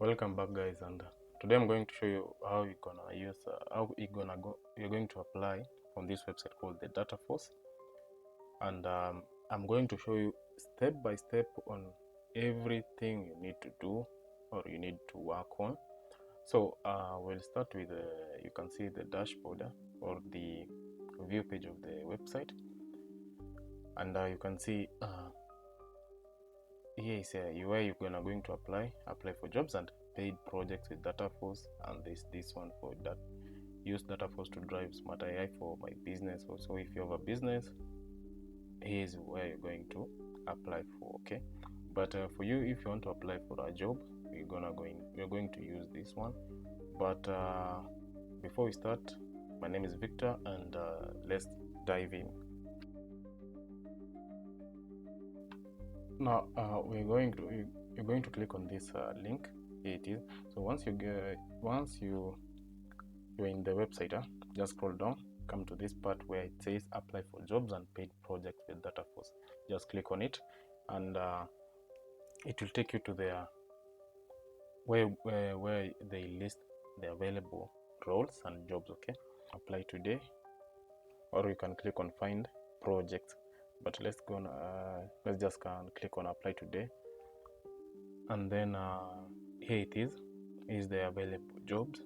Welcome back, guys, and today I'm going to show you how you're going to apply on this website called the Data Force, and I'm going to show you step by step on everything you need to do or you need to work on. So we'll start with you can see the dashboard or the view page of the website, and you can see here is where you're going to apply for jobs and paid projects with Data Force, and this one for that use Data Force to drive smart AI for my business. Also, if you have a business, here's where you're going to apply for. Okay, but for you, if you want to apply for a job, you're going to use this one. But before we start, my name is Victor, and let's dive in. Now you're going to click on this link. Here it is. So once you're in the website, just scroll down, come to this part where it says apply for jobs and paid projects with Data Force. Just click on it, and it will take you to their where they list the available roles and jobs. Okay, apply today, or you can click on find projects. But let's just click on apply today, and then here it is the available jobs.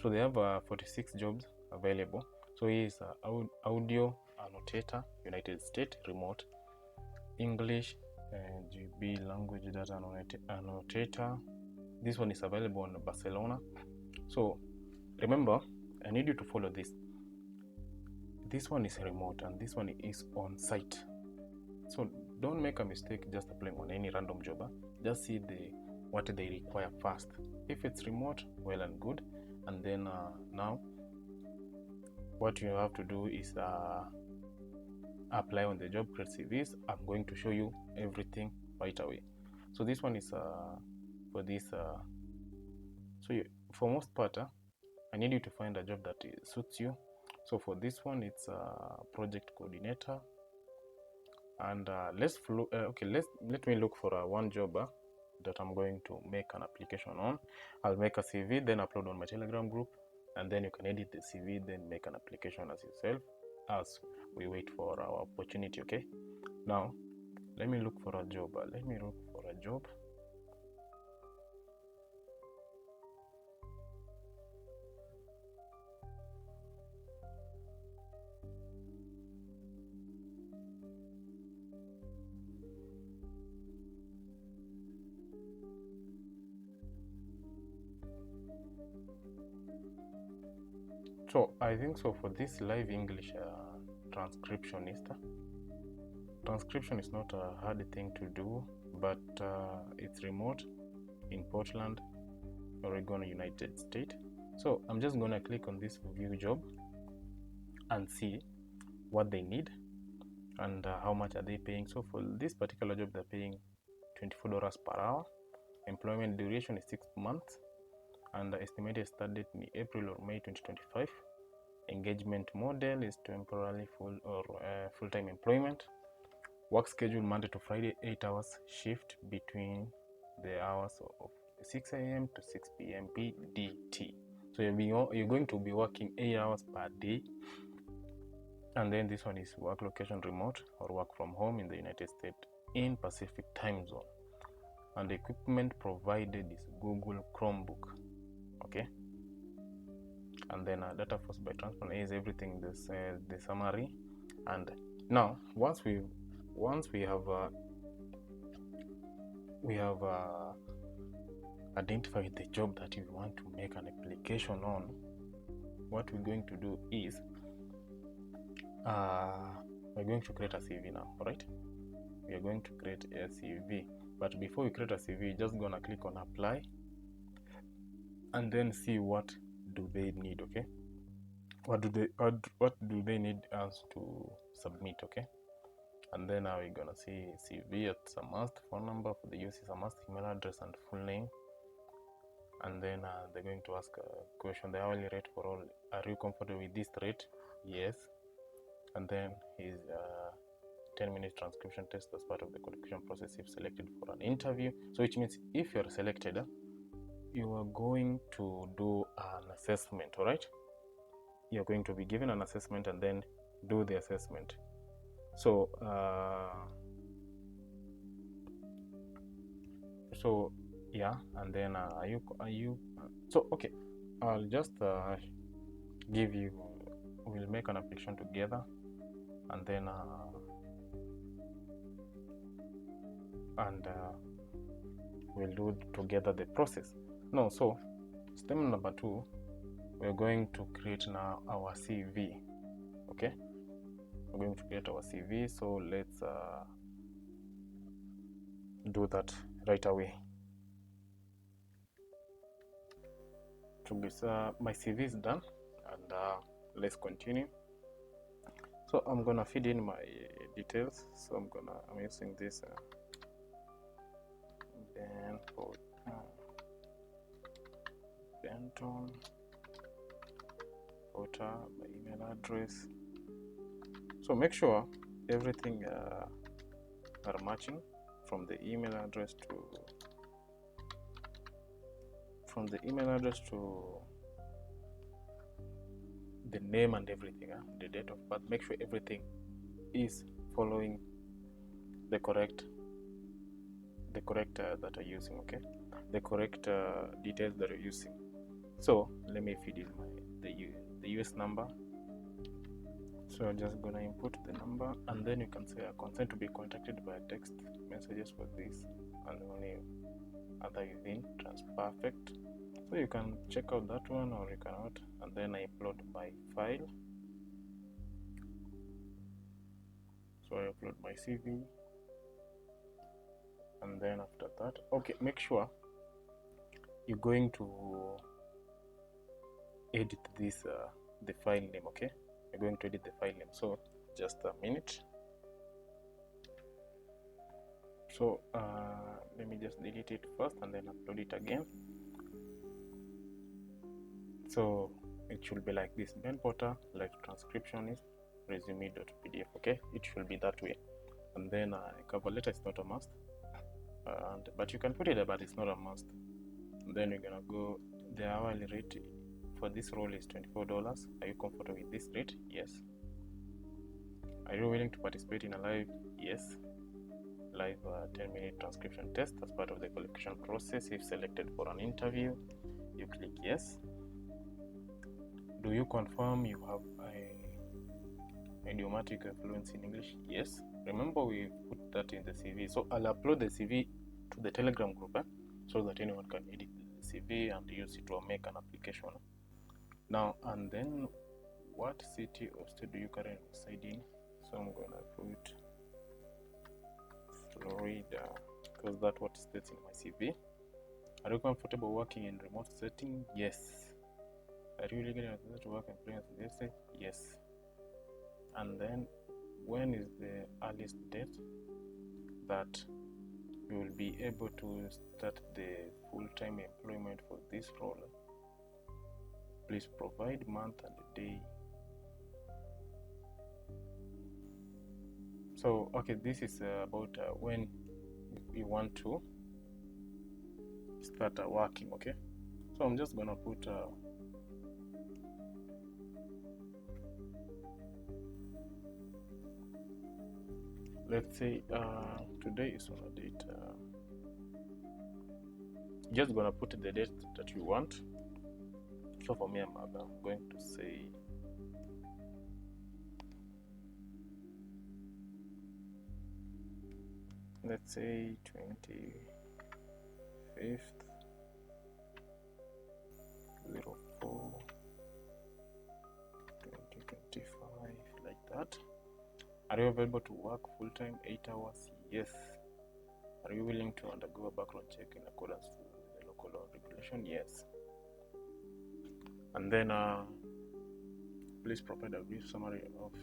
So they have 46 jobs available. So here is audio annotator, United States, remote, English, GB language data annotator. This one is available in Barcelona. So remember, I need you to follow this. This one is remote and this one is on site. So don't make a mistake just applying on any random job. Just see what they require first. If it's remote, well and good. And then now what you have to do is apply on the job, create CVs. I'm going to show you everything right away. So this one is for this. For most part, I need you to find a job that suits you. So for this one, it's project coordinator. And let me look for one job that I'm going to make an application on. I'll make a CV, then upload on my Telegram group, and then you can edit the CV, then make an application as yourself as we wait for our opportunity. Okay, now let me look for a job. So I think so for this live English transcriptionist. Transcription is not a hard thing to do, but it's remote in Portland, Oregon, United States. So I'm just gonna click on this view job and see what they need and how much are they paying. So for this particular job, they're paying $24 per hour. Employment duration is 6 months, and the estimated start date in April or May 2025. Engagement model is temporarily full-time employment. Work schedule Monday to Friday, 8 hours shift between the hours of 6 a.m. to 6 p.m. PDT. So you're going to be working 8 hours per day. And then this one is work location remote or work from home in the United States in Pacific time zone. And the equipment provided is Google Chromebook. Okay. And then Data Force by Transcriptionist is everything. The summary. And now once we have identified the job that you want to make an application on, what we're going to do is we're going to create a CV now. All right, we are going to create a CV, but before we create a CV, you're just gonna click on apply and then see what do they need. Okay, what do they need us to submit? Okay, and then now we're gonna see CV. It's a must. Phone number for the use is a must. Email address and full name. And then they're going to ask a question: the hourly rate for all. Are you comfortable with this rate? Yes. And then his 10-minute transcription test as part of the qualification process if selected for an interview. So which means if you're selected, you are going to do an assessment. All right, you're going to be given an assessment and then do the assessment. So yeah, and then are you so okay, I'll just give you, we'll make an application together, and then we'll do together the process. No, so step number 2, we're going to create now our CV. Okay, we're going to create our CV, so let's do that right away. My CV is done, and let's continue. So I'm gonna feed in my details. So I'm using this Benton Porter, my email address. So make sure everything are matching from the email address to the name and everything, the date of birth. Make sure everything is following the correct that are using, okay, the correct details that are using. So let me feed in the US number. So I'm just gonna input the number, and then you can say I consent to be contacted by text messages for this and only other within Transperfect. So you can check out that one or you cannot, and then I upload my file. So I upload my CV, and then after that, okay, make sure you're going to edit this the file name. Okay, you're going to edit the file name, so just a minute. So let me just delete it first and then upload it again. So it should be like this: Ben Porter, like transcriptionist, resume.pdf. okay, it should be that way. And then cover letter is not a must, but you can put it, but it's not a must. And then you're gonna go, the hourly rate for this role is $24. Are you comfortable with this rate? Yes. Are you willing to participate in a live? Yes. Live 10-minute transcription test as part of the qualification process. If selected for an interview, you click yes. Do you confirm you have idiomatic fluency in English? Yes. Remember, we put that in the CV. So I'll upload the CV to the Telegram group so that anyone can edit the CV and use it to make an application. Now, and then what city or state do you currently reside in? So I'm gonna put Florida, because that's what states in my CV. Are you comfortable working in remote setting? Yes. Are you legally authorized to work in freelance in this state? Yes. And then when is the earliest date that you will be able to start the full-time employment for this role? Please provide month and day. So okay, this is about when you want to start working. Okay, so I'm just gonna put let's say today is on a date, just gonna put the date that you want. So for me, I'm going to say let's say 25th 04 2025, like that. Are you available to work full-time 8 hours? Yes. Are you willing to undergo a background check in accordance with the local law regulation? Yes. And then please provide a brief summary of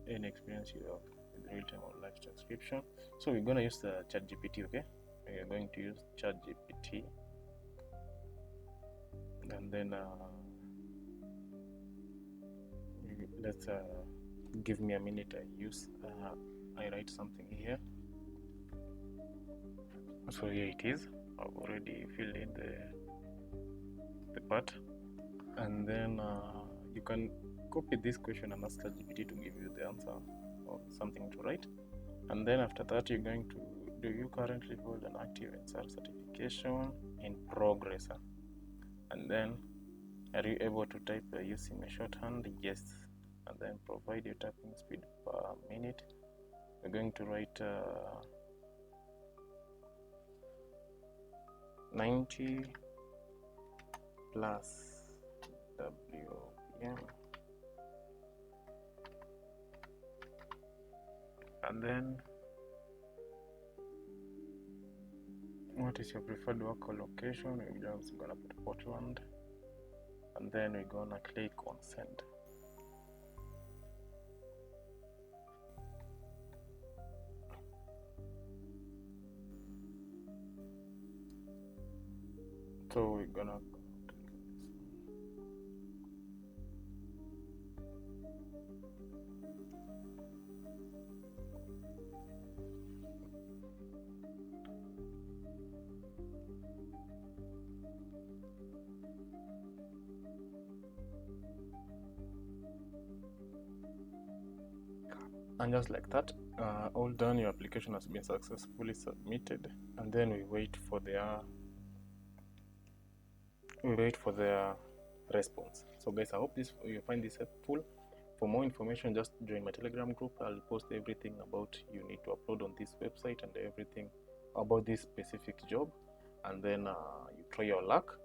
any experience you have with real-time or live transcription. So we're going to use the ChatGPT, okay? We're going to use ChatGPT. And then let's give me a minute. I write something here. So here it is. I've already filled in part, and then you can copy this question and ask ChatGPT to give you the answer or something to write. And then after that, you're going to, do you currently hold an active SR certification in progress? And then, are you able to type using a shorthand? Yes. And then provide your typing speed per minute. We're going to write 90 plus WPM. And then, what is your preferred work location? We're just gonna put Portland, and then we're gonna click on send. So we're gonna and just like that, all done. Your application has been successfully submitted, and then we wait for their response. So guys, I hope you find this helpful. For more information, just join my Telegram group. I'll post everything about you need to upload on this website and everything about this specific job, and then you try your luck,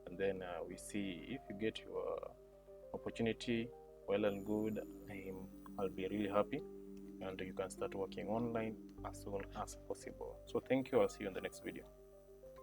and then we see if you get your opportunity. Well and good. I'll be really happy, and you can start working online as soon as possible. So thank you. I'll see you in the next video.